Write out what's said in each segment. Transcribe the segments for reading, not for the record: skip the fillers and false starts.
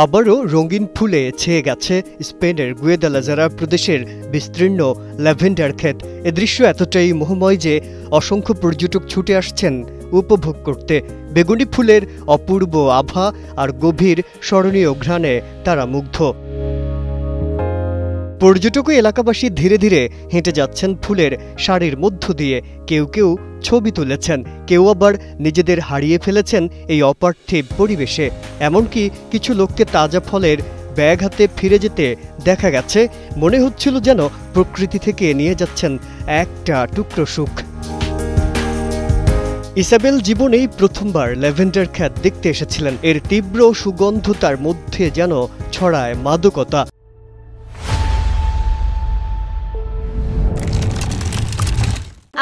আবারও রঙিন ফুলে ছেয়ে গেছে স্পেনের গুয়েদালাজারা প্রদেশের বিস্তীর্ণ ল্যাভেন্ডার ক্ষেত। এ দৃশ্য এতটাই মোহময় যে অসংখ্য পর্যটক ছুটে আসছেন উপভোগ করতে। বেগুনি ফুলের অপূর্ব আভা আর গভীর স্মরণীয় ঘ্রাণে তারা মুগ্ধ। পর্যটক এলাকাবাসী ধীরে ধীরে হেঁটে যাচ্ছেন ফুলের সারির মধ্য দিয়ে। কেউ কেউ ছবি তুলেছেন, কেউ আবার নিজেদের হারিয়ে ফেলেছেন এই অপার্থিব পরিবেশে। এমনকি কিছু লোককে তাজা ফলের ব্যাগ হাতে ফিরে যেতে দেখা গেছে। মনে হচ্ছিল যেন প্রকৃতি থেকে নিয়ে যাচ্ছেন একটা টুকরো সুখ। ইসাবেল জীবনেই প্রথমবার ল্যাভেন্ডার ক্ষেত দেখতে এসেছিলেন। এর তীব্র সুগন্ধ তার মধ্যে যেন ছড়ায় মাদকতা।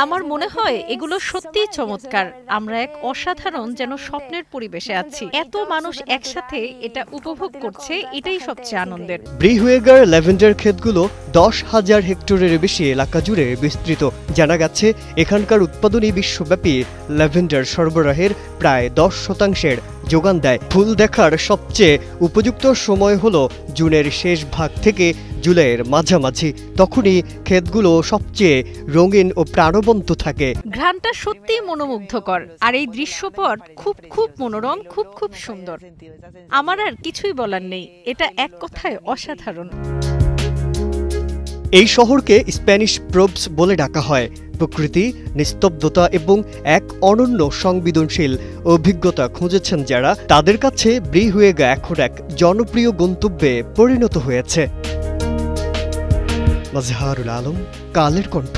আমার মনে হয় এগুলো সত্যিই চমৎকার। আমরা এক অসাধারণ যেন স্বপ্নের পরিবেশে আছি। এত মানুষ একসাথে এটা উপভোগ করছে, এটাই সবচেয়ে আনন্দের। ব্রিহুয়েগার ল্যাভেন্ডার ক্ষেতগুলো 10,000 হেক্টরের বেশি এলাকা জুড়ে বিস্তৃত। জানা গেছে এখানকার উৎপাদনই বিশ্বব্যাপী ল্যাভেন্ডার সরবরাহের প্রায় 10% যোগান দেয়। ফুল দেখার সবচেয়ে উপযুক্ত সময় হলো জুনের শেষ ভাগ থেকে জুলাইয়ের মাঝামাঝি। তখনই ক্ষেতগুলো সবচেয়ে রঙিন ও প্রাণবন্ত থাকে। ঘ্রাণটা সত্যিই মনোমুগ্ধকর, আর এই দৃশ্যপট খুব মনোরম, খুব সুন্দর। আমার আর কিছুই বলার নেই, এটা এক কথায় অসাধারণ। এই শহরকে স্প্যানিশ প্রোভস বলে ডাকা হয়। প্রকৃতি, নিস্তব্ধতা এবং এক অনন্য সংবেদনশীল অভিজ্ঞতা খুঁজেছেন যারা, তাদের কাছে ব্রিহুয়েগা এখন এক জনপ্রিয় গন্তব্যে পরিণত হয়েছে। মাজহারুল আলম, কালের কণ্ঠ।